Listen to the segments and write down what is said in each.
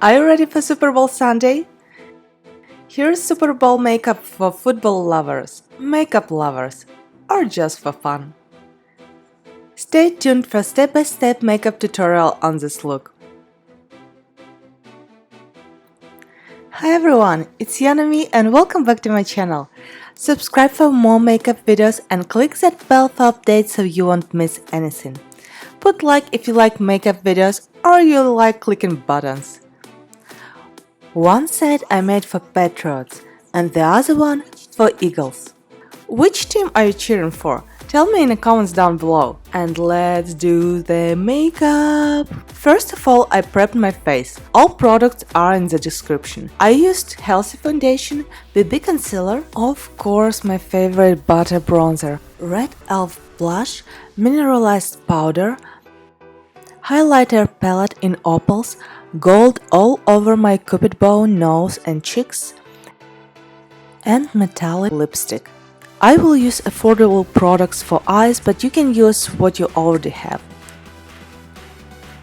Are you ready for Super Bowl Sunday? Here's Super Bowl makeup for football lovers, makeup lovers, or just for fun. Stay tuned for step-by-step makeup tutorial on this look. Hi everyone, it's Yanami and welcome back to my channel. Subscribe for more makeup videos and click that bell for updates so you won't miss anything. Put like if you like makeup videos or you like clicking buttons. One set I made for Patriots and the other one for Eagles. Which team are you cheering for? Tell me in the comments down below. And let's do the makeup! First of all, I prepped my face. All products are in the description. I used healthy foundation, BB concealer, of course my favorite butter bronzer, red elf blush, mineralized powder, highlighter palette in opals, gold all over my cupid bow, nose and cheeks, and metallic lipstick. I will use affordable products for eyes, but you can use what you already have.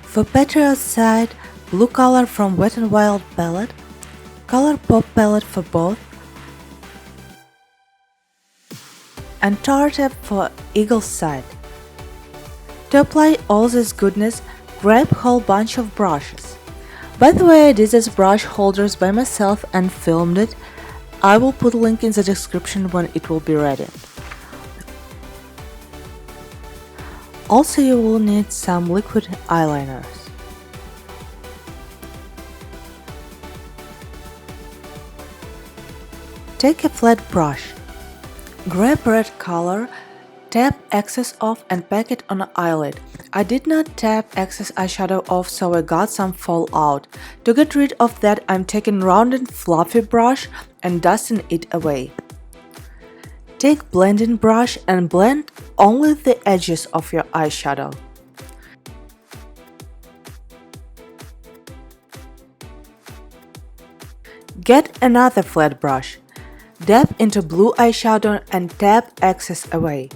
For Patriots side, blue color from Wet n Wild palette, Color Pop palette for both, and Tarte for Eagles side. To apply all this goodness, grab whole bunch of brushes. By the way, I did these brush holders by myself and filmed it. I will put a link in the description when it will be ready. Also, you will need some liquid eyeliners. Take a flat brush. Grab red color, tap excess off and pack it on an eyelid. I did not tap excess eyeshadow off, so I got some fallout. To get rid of that, I'm taking rounded fluffy brush and dusting it away. Take blending brush and blend only the edges of your eyeshadow. Get another flat brush. Dab into blue eyeshadow and tap excess away.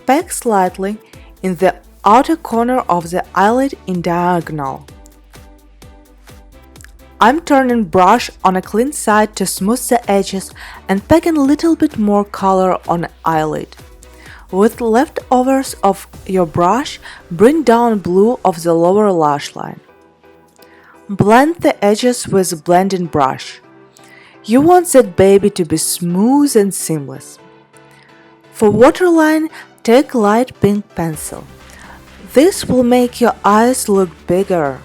Pack slightly in the outer corner of the eyelid in diagonal. I'm turning brush on a clean side to smooth the edges and packing a little bit more color on the eyelid. With leftovers of your brush, bring down blue of the lower lash line. Blend the edges with a blending brush. You want that baby to be smooth and seamless. For waterline, take light pink pencil. This will make your eyes look bigger.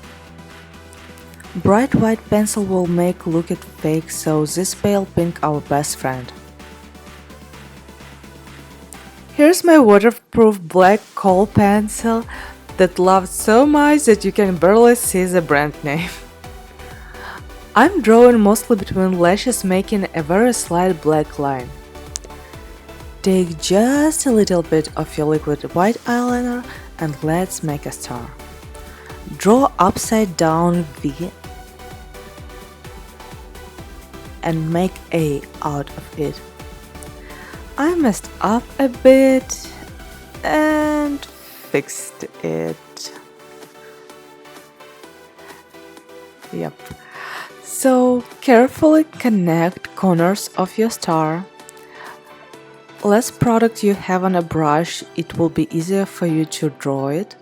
Bright white pencil will make look it fake, so this pale pink our best friend. Here's my waterproof black kohl pencil that loved so much that you can barely see the brand name. I'm drawing mostly between lashes, making a very slight black line. Take just a little bit of your liquid white eyeliner and let's make a star. Draw upside down V and make A out of it. I messed up a bit and fixed it. Yep. So carefully connect corners of your star. Less product you have on a brush, it will be easier for you to draw it.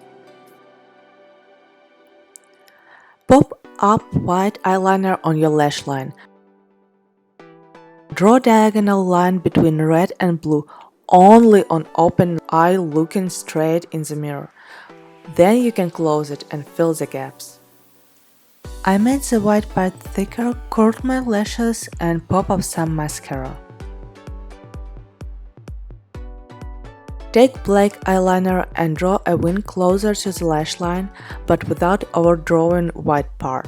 Pop up white eyeliner on your lash line. Draw diagonal line between red and blue only on open eye looking straight in the mirror. Then you can close it and fill the gaps. I made the white part thicker, curled my lashes and pop up some mascara. Take black eyeliner and draw a wing closer to the lash line, but without overdrawing white part.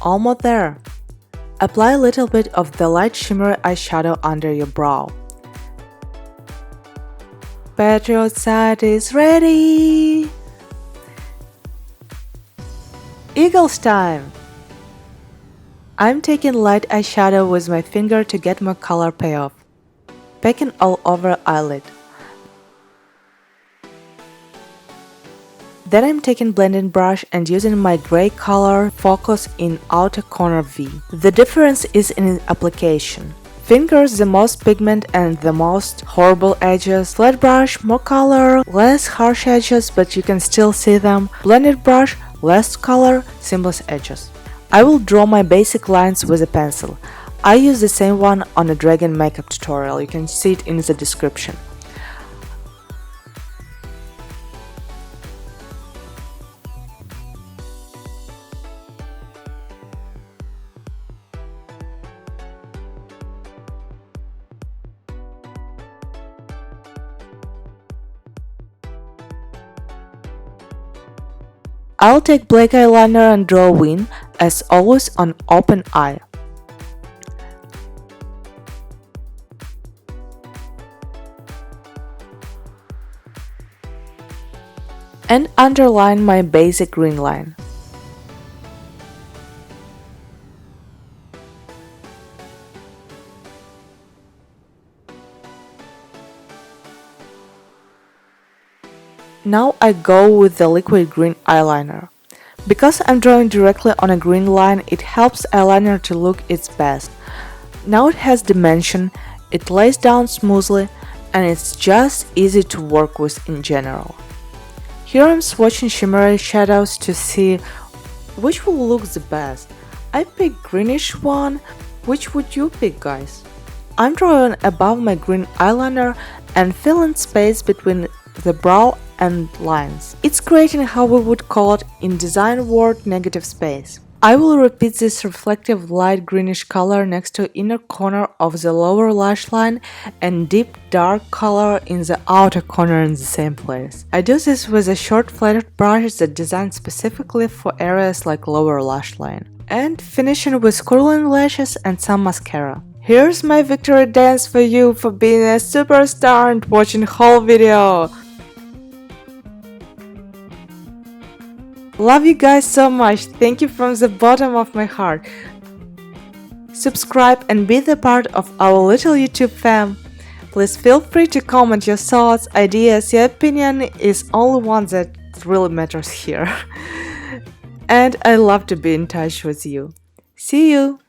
Almost there. Apply a little bit of the light shimmery eyeshadow under your brow. Patriot side is ready! Eagles time! I'm taking light eyeshadow with my finger to get more color payoff. Packing all over eyelid. Then I'm taking blending brush and using my gray color focus in outer corner V. The difference is in application. Fingers the most pigment and the most horrible edges. Flat brush more color, less harsh edges but you can still see them. Blended brush less color, seamless edges. I will draw my basic lines with a pencil. I use the same one on a dragon makeup tutorial, you can see it in the description. I'll take black eyeliner and draw a wing, as always on open eye. And underline my basic green line. Now I go with the liquid green eyeliner. Because I'm drawing directly on a green line, it helps eyeliner to look its best. Now it has dimension, it lays down smoothly, and it's just easy to work with in general. Here I'm swatching shimmery shadows to see which will look the best. I picked greenish one, which would you pick, guys? I'm drawing above my green eyeliner and filling space between the brow and lines. It's creating how we would call it in design word negative space. I will repeat this reflective light greenish color next to inner corner of the lower lash line and deep dark color in the outer corner in the same place. I do this with a short flatted brush that designed specifically for areas like lower lash line. And finishing with curling lashes and some mascara. Here's my victory dance for you for being a superstar and watching whole video. Love you guys so much, thank you from the bottom of my heart. Subscribe and be the part of our little YouTube fam. Please feel free to comment your thoughts, ideas, your opinion is only one that really matters here. And I love to be in touch with you. See you!